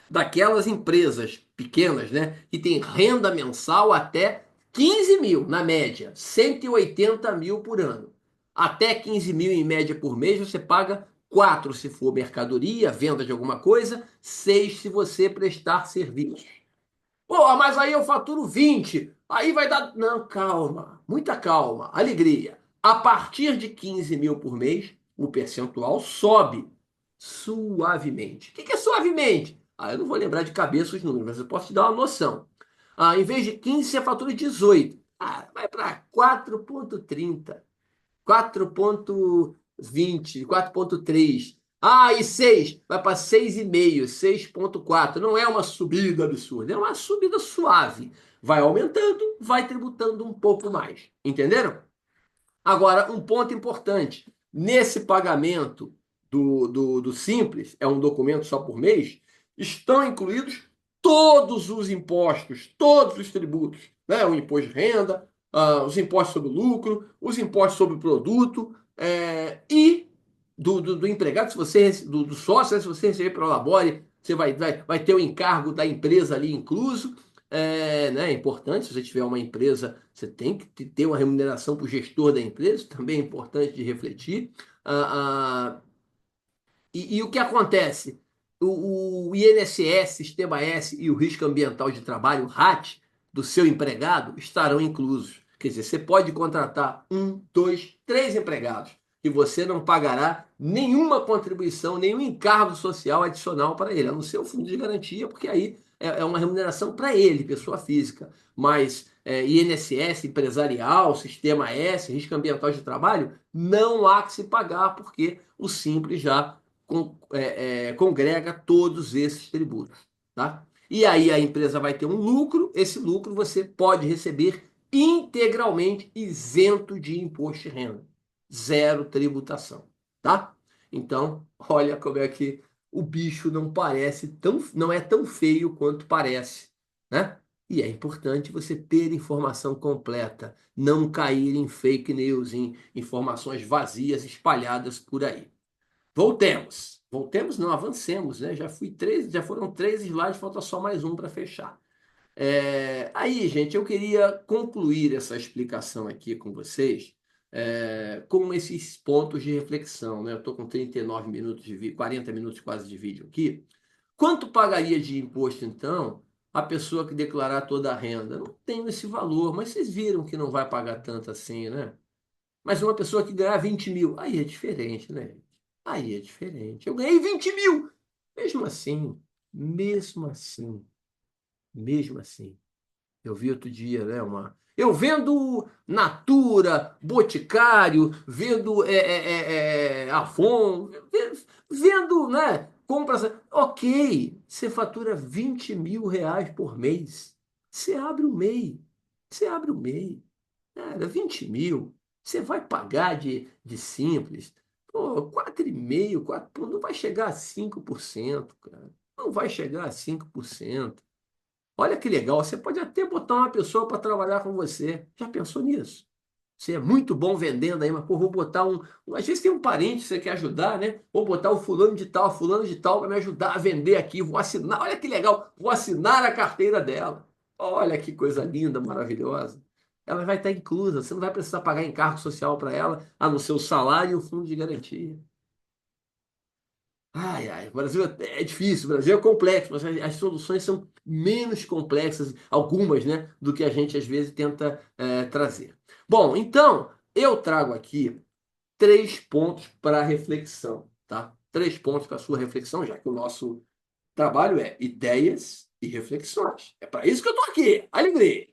daquelas empresas pequenas, né, que tem renda mensal até 15 mil, na média, 180 mil por ano. Até 15 mil em média por mês, você paga 4 se for mercadoria, venda de alguma coisa, 6 se você prestar serviço. Pô, mas aí eu faturo 20. Aí vai dar. Não, calma. Muita calma. Alegria. A partir de 15 mil por mês, o percentual sobe suavemente. O que é suavemente? Eu não vou lembrar de cabeça os números, mas eu posso te dar uma noção. Em vez de 15, você fatura 18. Vai para 4,30. 4,20, 4,3. E 6, vai para 6,5, 6,4. Não é uma subida absurda, é uma subida suave. Vai aumentando, vai tributando um pouco mais. Entenderam? Agora, um ponto importante: nesse pagamento do Simples, é um documento só por mês, estão incluídos todos os impostos, todos os tributos, né? O imposto de renda, os impostos sobre o lucro, os impostos sobre o produto, e do empregado, se você, do sócio, né? Se você receber pela Labore, você vai ter o encargo da empresa ali incluso. Né, é importante, se você tiver uma empresa, você tem que ter uma remuneração para o gestor da empresa, também é importante de refletir. Ah, ah, e o que acontece? O INSS, Sistema S e o Risco Ambiental de Trabalho, o RAT, do seu empregado, estarão inclusos. Quer dizer, você pode contratar 1, 2, 3 empregados e você não pagará nenhuma contribuição, nenhum encargo social adicional para ele, a não ser o fundo de garantia, porque aí é uma remuneração para ele, pessoa física. Mas INSS, empresarial, Sistema S, Risco Ambiental de Trabalho, não há que se pagar, porque o Simples já congrega todos esses tributos, tá? E aí a empresa vai ter um lucro, esse lucro você pode receber integralmente isento de imposto de renda, zero tributação, tá? Então, olha como é que o bicho não é tão feio quanto parece, né? E é importante você ter informação completa, não cair em fake news, em informações vazias espalhadas por aí. Voltemos. Voltemos, não, avancemos, né? Já foram 3 slides, falta só mais um para fechar. Aí, gente, eu queria concluir essa explicação aqui com vocês, com esses pontos de reflexão, né? Eu estou com 39 minutos de vídeo, 40 minutos quase de vídeo aqui. Quanto pagaria de imposto, então, a pessoa que declarar toda a renda? Não tem esse valor, mas vocês viram que não vai pagar tanto assim, né? Mas uma pessoa que ganhar 20 mil, aí é diferente, né? Aí é diferente. Eu ganhei 20 mil. Mesmo assim, mesmo assim, mesmo assim. Eu vi outro dia, né? Eu vendo Natura, Boticário, vendo Avon, vendo, né? Compras. Ok, você fatura 20 mil reais por mês. Você abre o MEI. Você abre o MEI. Cara, 20 mil. Você vai pagar de simples. Pô, 4,5, 4, pô, não vai chegar a 5%, cara. Não vai chegar a 5%. Olha que legal, você pode até botar uma pessoa para trabalhar com você. Já pensou nisso? Você é muito bom vendendo aí, mas pô, vou botar às vezes tem um parente que você quer ajudar, né? Vou botar o fulano de tal, para me ajudar a vender aqui. Vou assinar, olha que legal, vou assinar a carteira dela. Olha que coisa linda, maravilhosa. Ela vai estar inclusa, você não vai precisar pagar encargo social para ela, a não ser o salário e o fundo de garantia. Ai, ai, o Brasil é difícil, o Brasil é complexo, mas as soluções são menos complexas, algumas, né, do que a gente às vezes tenta trazer. Bom, então, eu trago aqui 3 pontos para reflexão, tá? 3 pontos para sua reflexão, já que o nosso trabalho é ideias e reflexões. É para isso que eu estou aqui. Alegria!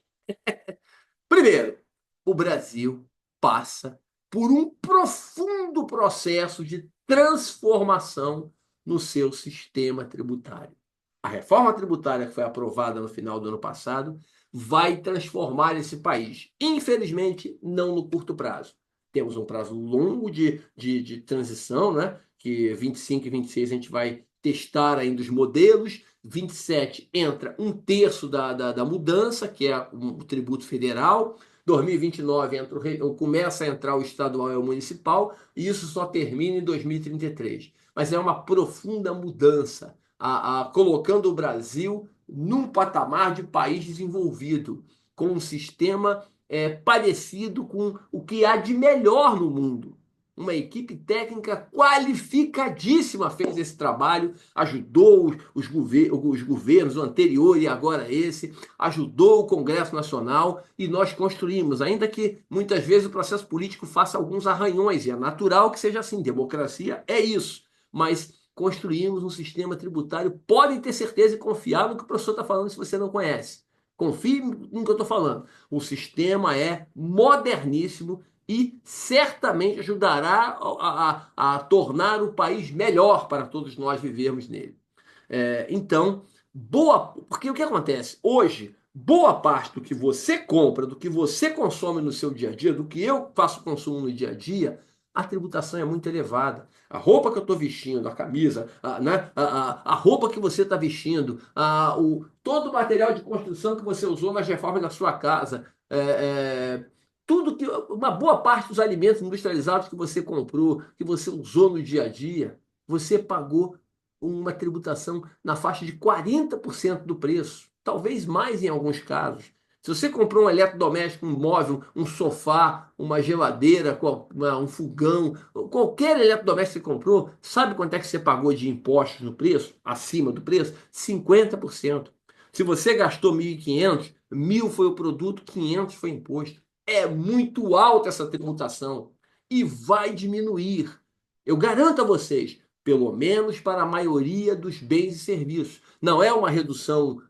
Primeiro, o Brasil passa por um profundo processo de transformação no seu sistema tributário. A reforma tributária que foi aprovada no final do ano passado vai transformar esse país. Infelizmente, não no curto prazo. Temos um prazo longo de transição, né? Que 25 e 26 a gente vai testar ainda os modelos. 27 entra um terço da mudança, que é o tributo federal. 2029 começa a entrar o estadual e o municipal, e isso só termina em 2033. Mas é uma profunda mudança, colocando o Brasil num patamar de país desenvolvido, com um sistema parecido com o que há de melhor no mundo. Uma equipe técnica qualificadíssima fez esse trabalho, ajudou os governos, o anterior e agora esse, ajudou o Congresso Nacional e nós construímos, ainda que muitas vezes o processo político faça alguns arranhões, e é natural que seja assim, democracia é isso, mas construímos um sistema tributário, podem ter certeza e confiar no que o professor está falando se você não conhece. Confie no que eu estou falando. O sistema é moderníssimo e certamente ajudará a tornar o país melhor para todos nós vivermos nele. Então, porque o que acontece? Hoje, boa parte do que você compra, do que você consome no seu dia a dia, do que eu faço consumo no dia a dia, a tributação é muito elevada. A roupa que eu estou vestindo, a camisa, né? A roupa que você está vestindo, todo o material de construção que você usou nas reformas da sua casa, tudo que uma boa parte dos alimentos industrializados que você comprou, que você usou no dia a dia, você pagou uma tributação na faixa de 40% do preço, talvez mais em alguns casos. Se você comprou um eletrodoméstico, um móvel, um sofá, uma geladeira, um fogão, qualquer eletrodoméstico que você comprou, sabe quanto é que você pagou de impostos no preço? Acima do preço? 50%. Se você gastou 1.500, 1.000 foi o produto, 500 foi imposto. É muito alta essa tributação e vai diminuir. Eu garanto a vocês, pelo menos para a maioria dos bens e serviços. Não é uma redução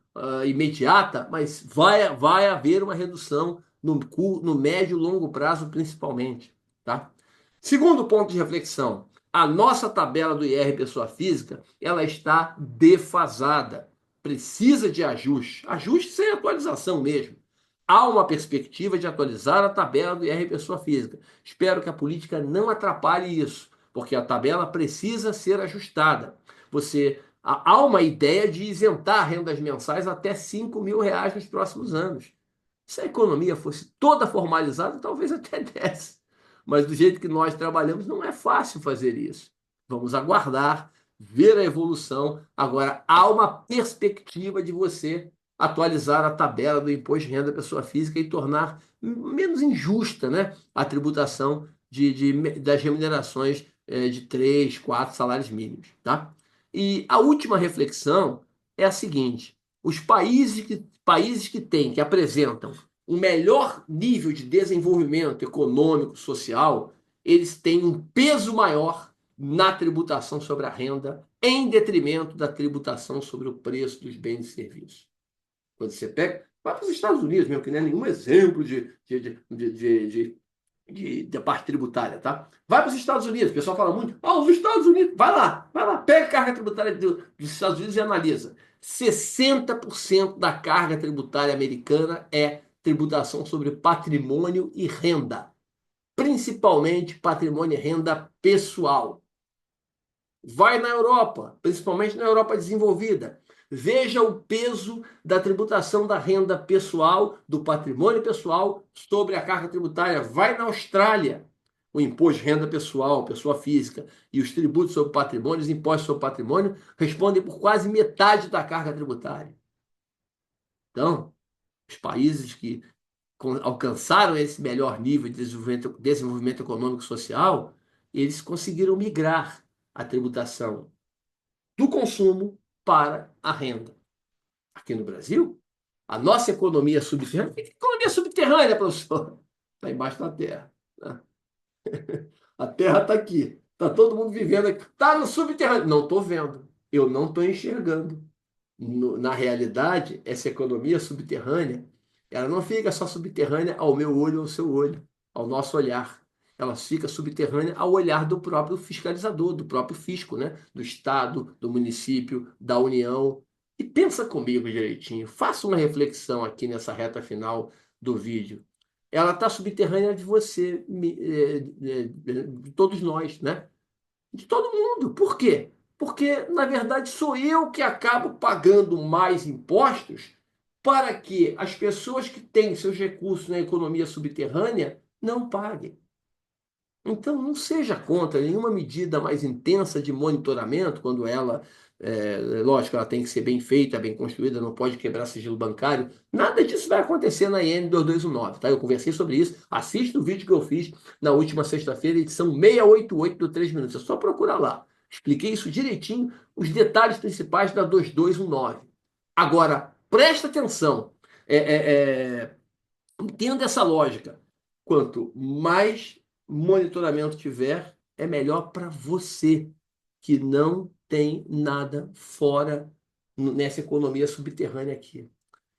imediata, mas vai haver uma redução no médio e longo prazo, principalmente. Tá? Segundo ponto de reflexão, a nossa tabela do IR pessoa física ela está defasada. Precisa de ajuste. Ajuste sem atualização mesmo. Há uma perspectiva de atualizar a tabela do IR pessoa física. Espero que a política não atrapalhe isso, porque a tabela precisa ser ajustada. Há uma ideia de isentar rendas mensais até 5 mil reais nos próximos anos. Se a economia fosse toda formalizada, talvez até desse. Mas do jeito que nós trabalhamos, não é fácil fazer isso. Vamos aguardar, ver a evolução. Agora, há uma perspectiva de você atualizar a tabela do imposto de renda da pessoa física e tornar menos injusta, né, a tributação das remunerações de 3, 4 salários mínimos, tá? E a última reflexão é a seguinte: os países que apresentam o melhor nível de desenvolvimento econômico, social, eles têm um peso maior na tributação sobre a renda, em detrimento da tributação sobre o preço dos bens e serviços. Quando você pega, vai para os Estados Unidos mesmo, que não é nenhum exemplo da parte tributária, tá? Vai para os Estados Unidos, o pessoal fala muito, os Estados Unidos, vai lá, pega a carga tributária dos Estados Unidos e analisa. 60% da carga tributária americana é tributação sobre patrimônio e renda, principalmente patrimônio e renda pessoal. Vai na Europa, principalmente na Europa desenvolvida. Veja o peso da tributação da renda pessoal, do patrimônio pessoal, sobre a carga tributária. Vai na Austrália. O imposto de renda pessoal, pessoa física, e os tributos sobre patrimônio, os impostos sobre patrimônio, respondem por quase metade da carga tributária. Então, os países que alcançaram esse melhor nível de desenvolvimento econômico e social, eles conseguiram migrar a tributação do consumo para a renda. Aqui no Brasil, a nossa economia subterrânea. Que economia subterrânea, professor? Está embaixo da terra. Né? A terra está aqui. Está todo mundo vivendo aqui. Está no subterrâneo. Não estou vendo. Eu não estou enxergando. Na realidade, essa economia subterrânea, ela não fica só subterrânea ao meu olho, ao seu olho, ao nosso olhar. Ela fica subterrânea ao olhar do próprio fiscalizador, do próprio fisco, né? Do Estado, do município, da União. E pensa comigo direitinho, faça uma reflexão aqui nessa reta final do vídeo. Ela está subterrânea de você, de todos nós, né? De todo mundo. Por quê? Porque, na verdade, sou eu que acabo pagando mais impostos para que as pessoas que têm seus recursos na economia subterrânea não paguem. Então, não seja contra nenhuma medida mais intensa de monitoramento, quando ela, lógico, ela tem que ser bem feita, bem construída, não pode quebrar sigilo bancário. Nada disso vai acontecer na IN 2219, tá? Eu conversei sobre isso. Assista o vídeo que eu fiz na última sexta-feira, edição 688 do 3 minutos. É só procurar lá. Expliquei isso direitinho, os detalhes principais da 2219. Agora, presta atenção. Entenda essa lógica. Quanto mais monitoramento tiver, é melhor para você, que não tem nada fora nessa economia subterrânea aqui.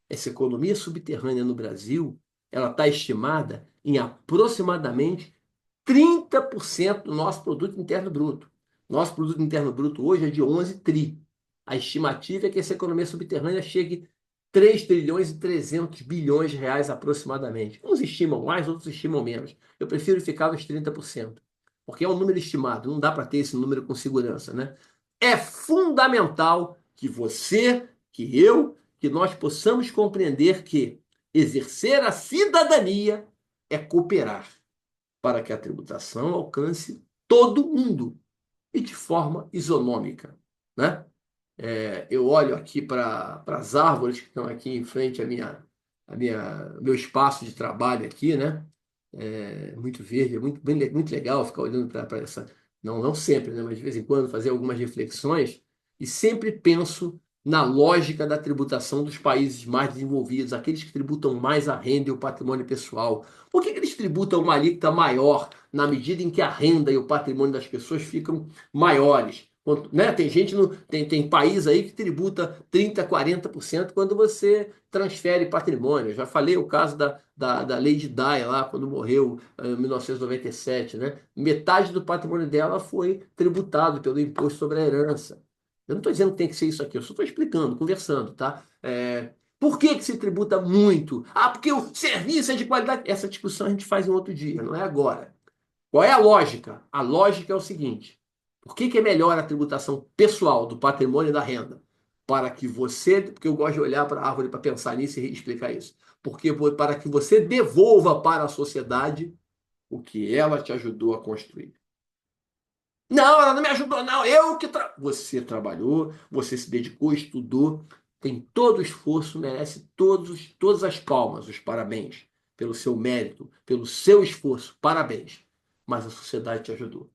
Essa economia subterrânea no Brasil, ela está estimada em aproximadamente 30% do nosso produto interno bruto. Nosso produto interno bruto hoje é de 11 tri. A estimativa é que essa economia subterrânea chegue 3 trilhões e 300 bilhões de reais aproximadamente. Uns estimam mais, outros estimam menos. Eu prefiro ficar nos 30%, porque é um número estimado, não dá para ter esse número com segurança, né? É fundamental que você, que eu, que nós possamos compreender que exercer a cidadania é cooperar para que a tributação alcance todo mundo e de forma isonômica, né? Eu olho aqui para as árvores que estão aqui em frente meu espaço de trabalho aqui, né? Muito verde, muito legal ficar olhando para essa. Não, não sempre, né? Mas de vez em quando fazer algumas reflexões e sempre penso na lógica da tributação dos países mais desenvolvidos, aqueles que tributam mais a renda e o patrimônio pessoal. Por que eles tributam uma alíquota maior na medida em que a renda e o patrimônio das pessoas ficam maiores? Né? Tem país aí que tributa 30%, 40% quando você transfere patrimônio. Eu já falei o caso da Lady Di lá, quando morreu em 1997. Né? Metade do patrimônio dela foi tributado pelo imposto sobre a herança. Eu não estou dizendo que tem que ser isso aqui, eu só estou explicando, conversando, tá? Por que se tributa muito? Porque o serviço é de qualidade. Essa discussão a gente faz em outro dia, não é agora. Qual é a lógica? A lógica é o seguinte: por que é melhor a tributação pessoal do patrimônio e da renda? Para que você, porque eu gosto de olhar para a árvore para pensar nisso e explicar isso. Porque para que você devolva para a sociedade o que ela te ajudou a construir. Não, ela não me ajudou, não. Você trabalhou, você se dedicou, estudou. tem todo o esforço, merece todas as palmas, os parabéns, pelo seu mérito, pelo seu esforço, parabéns. Mas a sociedade te ajudou.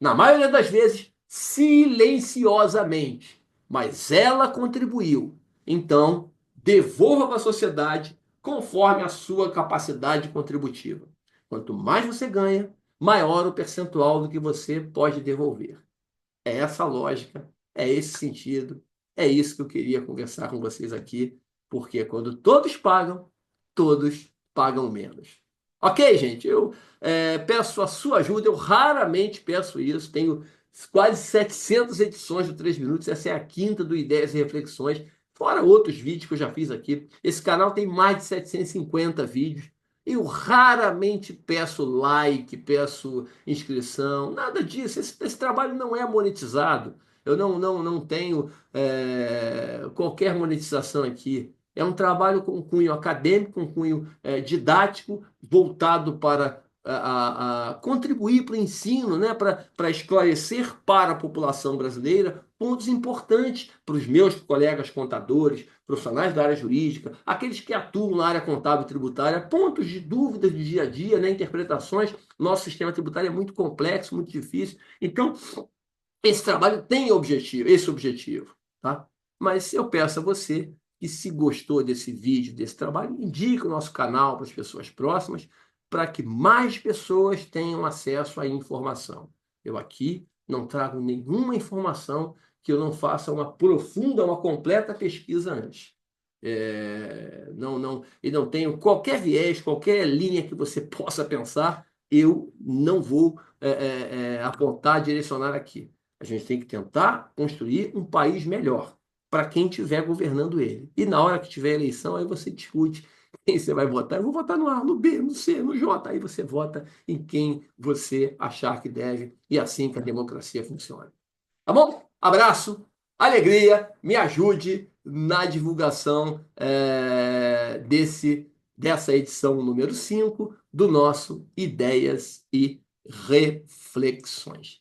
Na maioria das vezes, silenciosamente, mas ela contribuiu. Então, devolva para a sociedade conforme a sua capacidade contributiva. Quanto mais você ganha, maior o percentual do que você pode devolver. É essa a lógica, é esse sentido, é isso que eu queria conversar com vocês aqui, porque quando todos pagam menos. Ok, gente? Eu peço a sua ajuda, eu raramente peço isso, tenho quase 700 edições do 3 Minutos, essa é a quinta do Ideias e Reflexões, fora outros vídeos que eu já fiz aqui. Esse canal tem mais de 750 vídeos. Eu raramente peço like, peço inscrição, nada disso. Esse trabalho não é monetizado. Eu não tenho qualquer monetização aqui. É um trabalho com cunho acadêmico, com cunho didático, voltado para a contribuir para o ensino, né? Para esclarecer para a população brasileira pontos importantes para os meus colegas contadores, profissionais da área jurídica, aqueles que atuam na área contábil e tributária, pontos de dúvidas do dia a dia, né? Interpretações. Nosso sistema tributário é muito complexo, muito difícil. Então, esse trabalho tem esse objetivo, tá? Mas eu peço a você que, se gostou desse vídeo, desse trabalho, indique o nosso canal para as pessoas próximas, para que mais pessoas tenham acesso à informação. Eu aqui não trago nenhuma informação que eu não faça uma profunda, uma completa pesquisa antes. E não tenho qualquer viés, qualquer linha que você possa pensar, eu não vou apontar, direcionar aqui. A gente tem que tentar construir um país melhor para quem estiver governando ele. E na hora que tiver eleição, aí você discute quem você vai votar. Eu vou votar no A, no B, no C, no J. Aí você vota em quem você achar que deve. E assim que a democracia funciona. Tá bom? Abraço, alegria, me ajude na divulgação dessa edição número 5 do nosso Ideias e Reflexões.